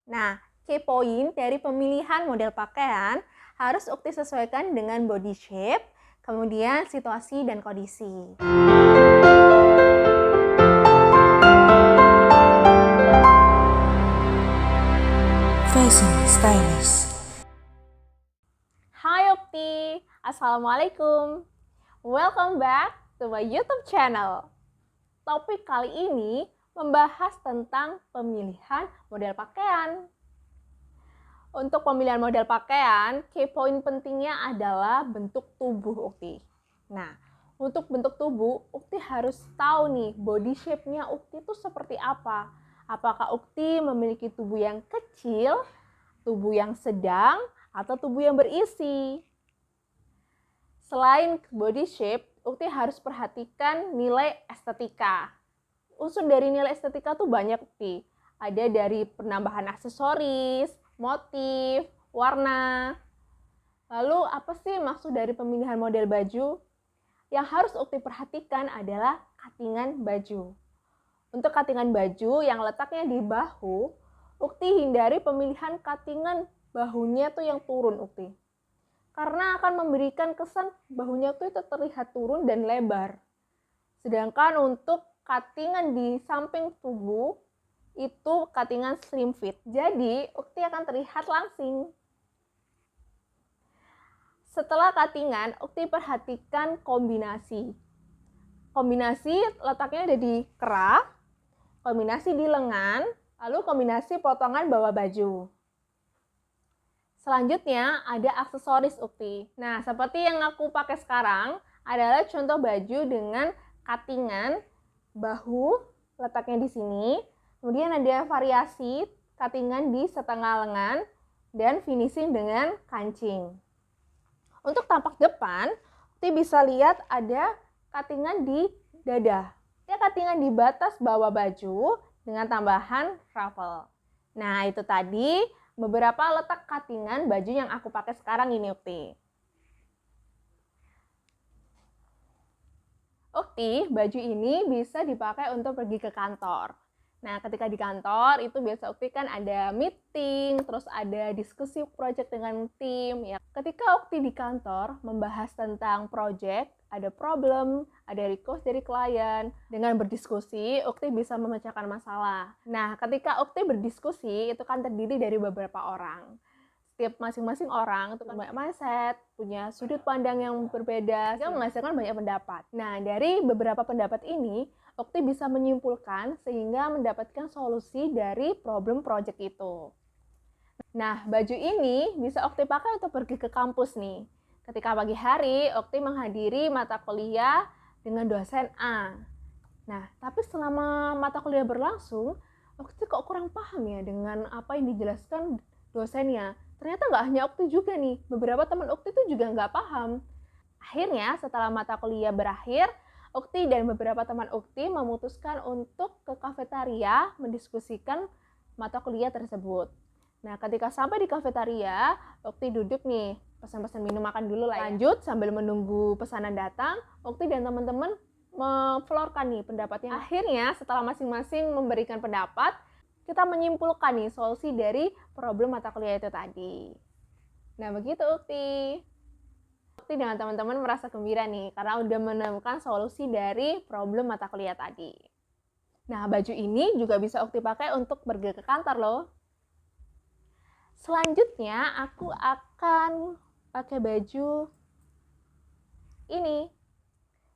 Nah, key point dari pemilihan model pakaian harus Ukti sesuaikan dengan body shape, kemudian situasi dan kondisi. Fashion Stylist. Hai Ukti, Assalamualaikum. Welcome back to my YouTube channel. Topik kali ini membahas tentang pemilihan model pakaian. Untuk pemilihan model pakaian, key point pentingnya adalah bentuk tubuh Ukti. Nah, untuk bentuk tubuh, Ukti harus tahu nih body shape-nya Ukti itu seperti apa. Apakah Ukti memiliki tubuh yang kecil, tubuh yang sedang, atau tubuh yang berisi. Selain body shape, Ukti harus perhatikan nilai estetika. Unsur dari nilai estetika tuh banyak, Ukti. Ada dari penambahan aksesoris, motif, warna. Lalu apa sih maksud dari pemilihan model baju? Yang harus Ukti perhatikan adalah cuttingan baju. Untuk cuttingan baju yang letaknya di bahu, Ukti hindari pemilihan cuttingan bahunya tuh yang turun, Ukti. Karena akan memberikan kesan bahunya tuh itu terlihat turun dan lebar. Sedangkan untuk cuttingan di samping tubuh, itu cuttingan slim fit. Jadi, Ukti akan terlihat langsing. Setelah cuttingan, Ukti perhatikan kombinasi. Kombinasi letaknya ada di kerah, kombinasi di lengan, lalu kombinasi potongan bawah baju. Selanjutnya ada aksesoris Ukti. Nah, seperti yang aku pakai sekarang adalah contoh baju dengan cuttingan bahu letaknya di sini. Kemudian ada variasi cuttingan di setengah lengan dan finishing dengan kancing. Untuk tampak depan, Ukti bisa lihat ada cuttingan di dada. Ada cuttingan di batas bawah baju dengan tambahan ruffle. Nah, itu tadi beberapa letak cuttingan baju yang aku pakai sekarang ini, Ukti. Ukti, baju ini bisa dipakai untuk pergi ke kantor. Nah, ketika di kantor itu biasa Ukti kan ada meeting, terus ada diskusi project dengan tim ya. Ketika Ukti di kantor membahas tentang project, ada problem, ada request dari klien. Dengan berdiskusi, Ukti bisa memecahkan masalah. Nah, ketika Ukti berdiskusi itu kan terdiri dari beberapa orang. Setiap masing-masing orang itu kan banyak mindset, punya sudut pandang yang berbeda, sehingga menghasilkan banyak pendapat. Nah, dari beberapa pendapat ini, Ukti bisa menyimpulkan sehingga mendapatkan solusi dari problem project itu. Nah, baju ini bisa Ukti pakai untuk pergi ke kampus nih. Ketika pagi hari, Ukti menghadiri mata kuliah dengan dosen A. Nah, tapi selama mata kuliah berlangsung, Ukti kok kurang paham ya dengan apa yang dijelaskan dosennya. Ternyata nggak hanya Ukti juga nih, beberapa teman Ukti tuh juga nggak paham. Akhirnya setelah mata kuliah berakhir, Ukti dan beberapa teman Ukti memutuskan untuk ke kafetaria mendiskusikan mata kuliah tersebut. Nah, ketika sampai di kafetaria, Ukti duduk nih, pesan-pesan minum makan dulu lah ya. Lanjut, sambil menunggu pesanan datang, Ukti dan teman-teman memflorkan nih pendapatnya. Akhirnya, setelah masing-masing memberikan pendapat, kita menyimpulkan nih solusi dari problem mata kuliah itu tadi. Nah, begitu Ukti. Ukti dengan teman-teman merasa gembira nih karena udah menemukan solusi dari problem mata kuliah tadi. Nah, baju ini juga bisa Ukti pakai untuk pergi ke kantor loh. Selanjutnya, aku akan pakai baju ini.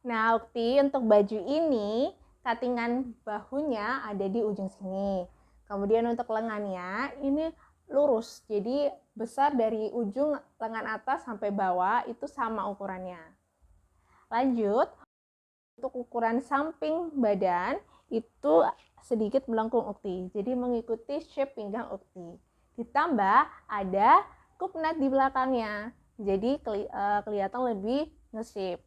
Nah, Ukti, untuk baju ini, cuttingan bahunya ada di ujung sini. Kemudian untuk lengannya, ini lurus. Jadi, besar dari ujung lengan atas sampai bawah, itu sama ukurannya. Lanjut, untuk ukuran samping badan, itu sedikit melengkung Ukti. Jadi, mengikuti shape pinggang Ukti. Ditambah, ada cup knot di belakangnya. Jadi, kelihatan lebih nge-shape.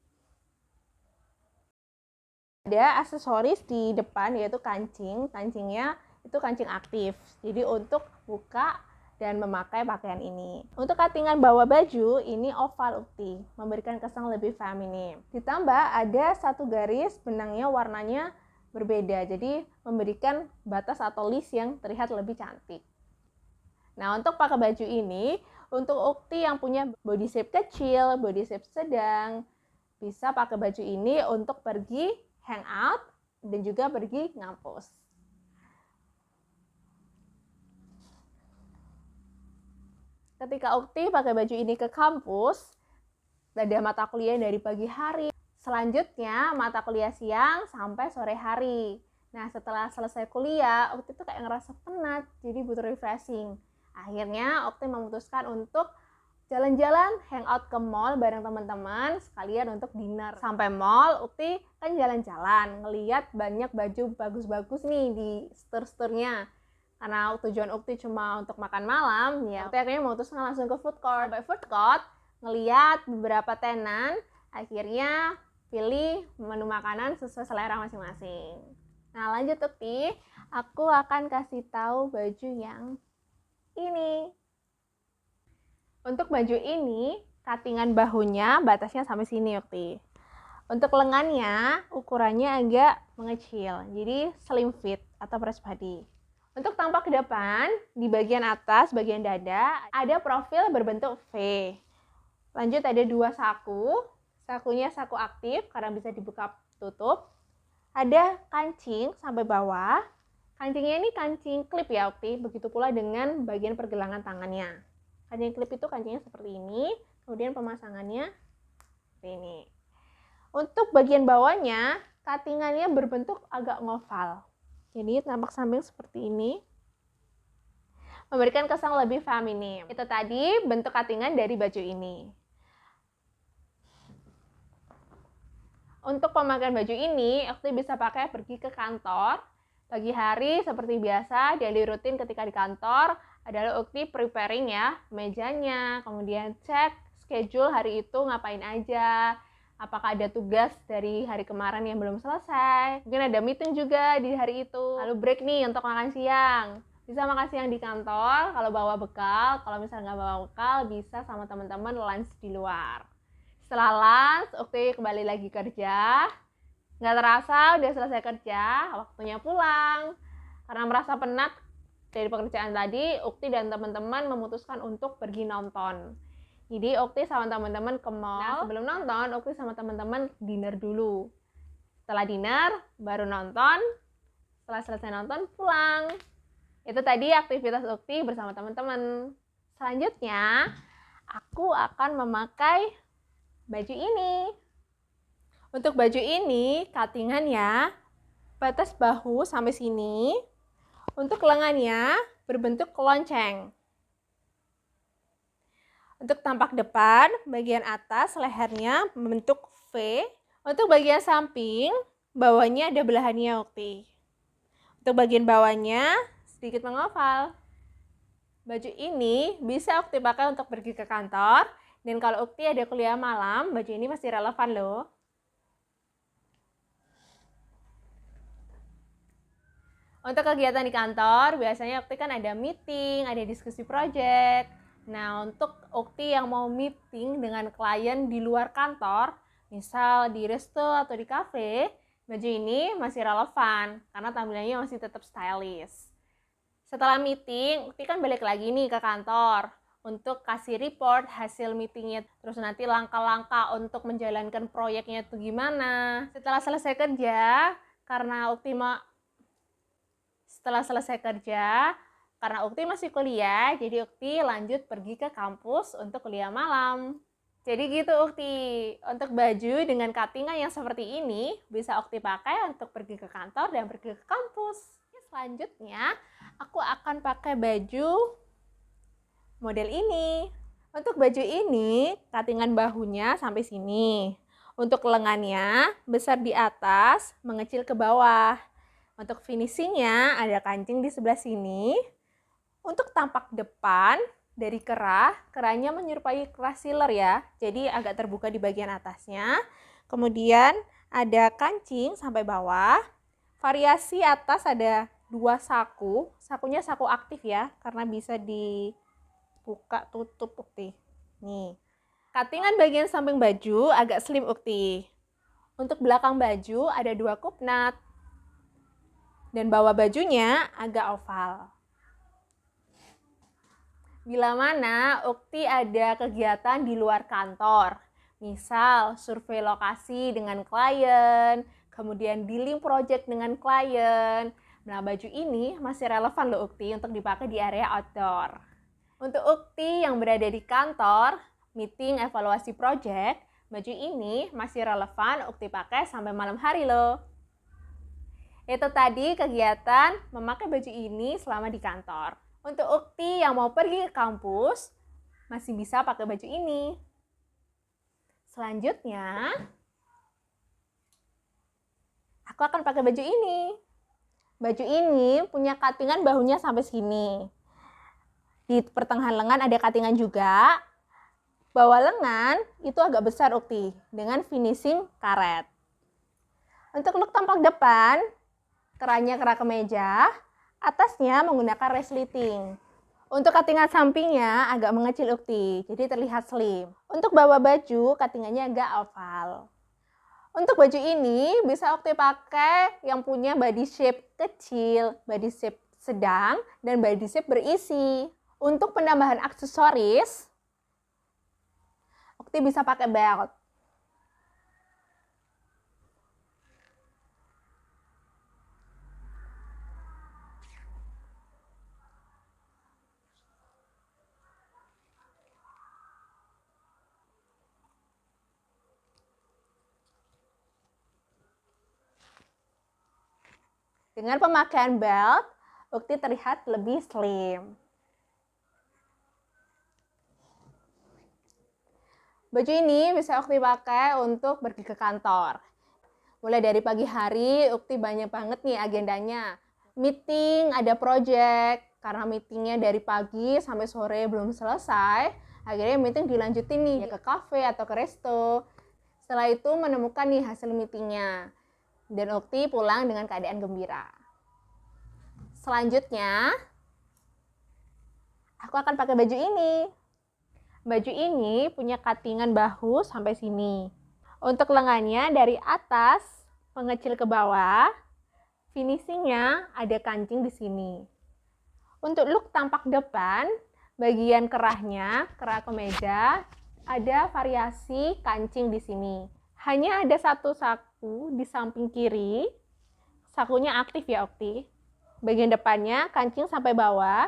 Ada aksesoris di depan yaitu kancing. Kancingnya itu kancing aktif. Jadi untuk buka dan memakai pakaian ini. Untuk cuttingan bawah baju ini oval Ukti, memberikan kesan lebih feminim. Ditambah ada satu garis benangnya warnanya berbeda. Jadi memberikan batas atau list yang terlihat lebih cantik. Nah, untuk pakai baju ini, untuk ukti yang punya body shape kecil, body shape sedang, bisa pakai baju ini untuk pergi hangout dan juga pergi ngampus. Ketika ukti pakai baju ini ke kampus, ada mata kuliah dari pagi hari. Selanjutnya, mata kuliah siang sampai sore hari. Nah, setelah selesai kuliah, ukti tuh kayak ngerasa penat, jadi butuh refreshing. Akhirnya, ukti memutuskan untuk jalan-jalan, hangout ke mall bareng teman-teman, sekalian untuk dinner. Sampai mall, ukti kan jalan-jalan, ngeliat banyak baju bagus-bagus nih di store-store-nya. Karena tujuan ukti cuma untuk makan malam, ya ukti akhirnya memutuskan langsung ke food court. Sampai food court, ngeliat beberapa tenan, akhirnya pilih menu makanan sesuai selera masing-masing. Nah, lanjut ukti, aku akan kasih tahu baju yang ini. Untuk baju ini, cuttingan bahunya batasnya sampai sini ukti. Untuk lengannya, ukurannya agak mengecil, jadi slim fit atau press body. Untuk tampak ke depan, di bagian atas, bagian dada, ada profil berbentuk V. Lanjut ada 2 saku. Sakunya saku aktif karena bisa dibuka tutup. Ada kancing sampai bawah. Kancingnya ini kancing klip ya ukti, begitu pula dengan bagian pergelangan tangannya. Kancing klip itu kancingnya seperti ini, kemudian pemasangannya seperti ini. Untuk bagian bawahnya, cuttingannya berbentuk agak ngoval. Jadi tampak samping seperti ini, memberikan kesan lebih feminim. Itu tadi bentuk cuttingan dari baju ini. Untuk pemakaian baju ini, ukti bisa pakai pergi ke kantor. Pagi hari seperti biasa, daily rutin ketika di kantor adalah ukti preparing ya, mejanya, kemudian cek schedule hari itu ngapain aja, apakah ada tugas dari hari kemarin yang belum selesai, mungkin ada meeting juga di hari itu, lalu break nih untuk makan siang. Bisa makan siang di kantor, kalau bawa bekal, kalau misalnya nggak bawa bekal, bisa sama teman-teman lunch di luar. Setelah lunch, ukti kembali lagi kerja. Nggak terasa udah selesai kerja, waktunya pulang. Karena merasa penat dari pekerjaan tadi, ukti dan teman-teman memutuskan untuk pergi nonton. Jadi ukti sama teman-teman ke mall. Nah, sebelum nonton, ukti sama teman-teman dinner dulu. Setelah dinner, baru nonton. Setelah selesai nonton, pulang. Itu tadi aktivitas ukti bersama teman-teman. Selanjutnya, aku akan memakai baju ini. Untuk baju ini, cuttingannya batas bahu sampai sini. Untuk lengannya berbentuk lonceng. Untuk tampak depan, bagian atas lehernya membentuk V. Untuk bagian samping, bawahnya ada belahannya ukti. Untuk bagian bawahnya sedikit mengoval. Baju ini bisa ukti pakai untuk pergi ke kantor. Dan kalau ukti ada kuliah malam, baju ini masih relevan loh. Untuk kegiatan di kantor, biasanya ukti kan ada meeting, ada diskusi project. Nah, untuk ukti yang mau meeting dengan klien di luar kantor, misal di resto atau di cafe, baju ini masih relevan karena tampilannya masih tetap stylish. Setelah meeting, ukti kan balik lagi nih ke kantor untuk kasih report hasil meetingnya. Terus nanti langkah-langkah untuk menjalankan proyeknya itu gimana. Setelah selesai kerja, karena ukti masih kuliah, jadi ukti lanjut pergi ke kampus untuk kuliah malam. Jadi gitu ukti, untuk baju dengan cuttingan yang seperti ini bisa ukti pakai untuk pergi ke kantor dan pergi ke kampus. Selanjutnya, aku akan pakai baju model ini. Untuk baju ini, cuttingan bahunya sampai sini. Untuk lengannya besar di atas, mengecil ke bawah. Untuk finishingnya ada kancing di sebelah sini. Untuk tampak depan dari kerahnya menyerupai kerah sealer ya. Jadi agak terbuka di bagian atasnya. Kemudian ada kancing sampai bawah. Variasi atas ada 2 saku. Sakunya saku aktif ya, karena bisa dibuka tutup ukti. Nih. Cuttingan bagian samping baju agak slim ukti. Untuk belakang baju ada 2 kupnat. Dan bawah bajunya agak oval. Bila mana Ukti ada kegiatan di luar kantor, misal survei lokasi dengan klien, kemudian dealing project dengan klien. Nah, baju ini masih relevan loh Ukti untuk dipakai di area outdoor. Untuk Ukti yang berada di kantor, meeting evaluasi project, baju ini masih relevan Ukti pakai sampai malam hari loh. Itu tadi kegiatan memakai baju ini selama di kantor. Untuk Ukti yang mau pergi ke kampus, masih bisa pakai baju ini. Selanjutnya, aku akan pakai baju ini. Baju ini punya cuttingan bahunya sampai sini. Di pertengahan lengan ada cuttingan juga. Bawah lengan itu agak besar Ukti, dengan finishing karet. Untuk look tampak depan, kerahnya kerah kemeja, atasnya menggunakan resleting. Untuk cuttingan sampingnya agak mengecil Ukti, jadi terlihat slim. Untuk bawah baju, cuttingannya agak oval. Untuk baju ini bisa Ukti pakai yang punya body shape kecil, body shape sedang, dan body shape berisi. Untuk penambahan aksesoris, Ukti bisa pakai belt. Dengan pemakaian belt, Ukti terlihat lebih slim. Baju ini bisa Ukti pakai untuk pergi ke kantor. Mulai dari pagi hari, Ukti banyak banget nih agendanya. Meeting, ada project. Karena meetingnya dari pagi sampai sore belum selesai, akhirnya meeting dilanjutin nih ya ke cafe atau ke resto. Setelah itu menemukan nih hasil meetingnya. Dan Ukti pulang dengan keadaan gembira. Selanjutnya, aku akan pakai baju ini. Baju ini punya cuttingan bahu sampai sini. Untuk lengannya dari atas mengecil ke bawah, finishingnya ada kancing di sini. Untuk look tampak depan, bagian kerahnya, kerah kemeja, ada variasi kancing di sini. Hanya ada satu saku di samping kiri, sakunya aktif ya Ukti. Bagian depannya kancing sampai bawah.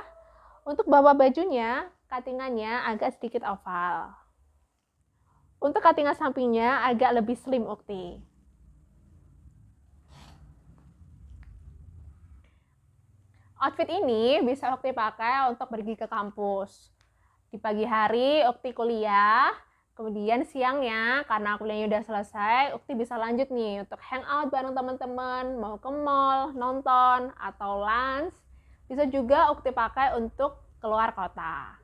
Untuk bawah bajunya, cuttingannya agak sedikit oval. Untuk cuttingan sampingnya agak lebih slim Ukti. Outfit ini bisa Ukti pakai untuk pergi ke kampus. Di pagi hari Ukti kuliah, kemudian siangnya karena kuliahnya udah selesai, Ukti bisa lanjut nih untuk hangout bareng teman-teman, mau ke mall, nonton, atau lunch. Bisa juga Ukti pakai untuk keluar kota.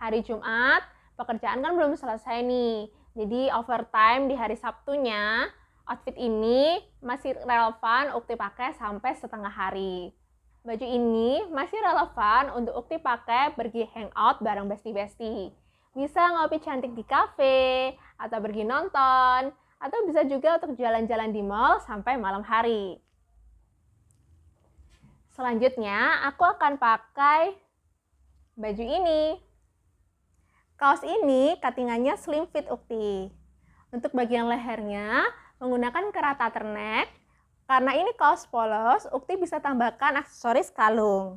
Hari Jumat, pekerjaan kan belum selesai nih. Jadi overtime di hari Sabtunya, outfit ini masih relevan Ukti pakai sampai setengah hari. Baju ini masih relevan untuk Ukti pakai pergi hangout bareng bestie-bestie. Bisa ngopi cantik di cafe, atau pergi nonton, atau bisa juga untuk jalan-jalan di mall sampai malam hari. Selanjutnya, aku akan pakai baju ini. Kaos ini cuttingannya slim fit Ukti. Untuk bagian lehernya menggunakan kerah turtleneck. Karena ini kaos polos, Ukti bisa tambahkan aksesoris kalung.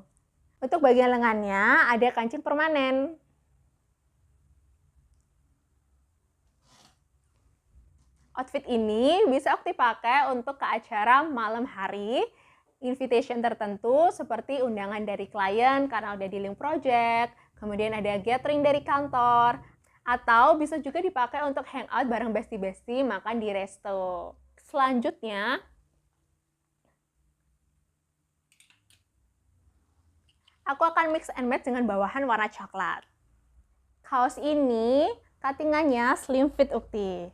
Untuk bagian lengannya ada kancing permanen. Outfit ini bisa Ukti pakai untuk ke acara malam hari, invitation tertentu seperti undangan dari klien karena udah dealing project, kemudian ada gathering dari kantor, atau bisa juga dipakai untuk hangout bareng bestie-bestie makan di resto. Selanjutnya, aku akan mix and match dengan bawahan warna coklat. Kaos ini cuttingannya slim fit Ukti.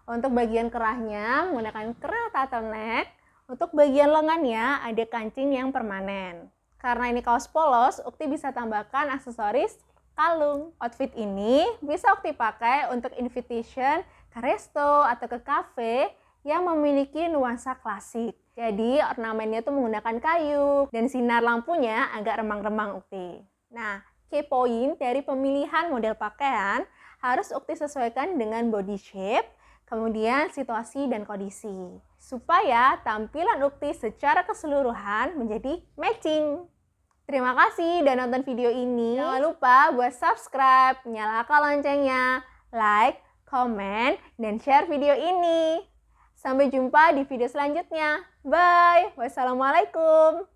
Untuk bagian kerahnya menggunakan kerah turtleneck. Untuk bagian lengannya ada kancing yang permanen. Karena ini kaos polos, Ukti bisa tambahkan aksesoris kalung. Outfit ini bisa Ukti pakai untuk invitation ke resto atau ke cafe yang memiliki nuansa klasik. Jadi ornamennya tuh menggunakan kayu dan sinar lampunya agak remang-remang Ukti. Nah, key point dari pemilihan model pakaian harus Ukti sesuaikan dengan body shape, kemudian situasi dan kondisi, supaya tampilan Ukti secara keseluruhan menjadi matching. Terima kasih udah nonton video ini. Jangan lupa buat subscribe, nyalakan loncengnya, like, komen, dan share video ini. Sampai jumpa di video selanjutnya. Bye. Wassalamualaikum.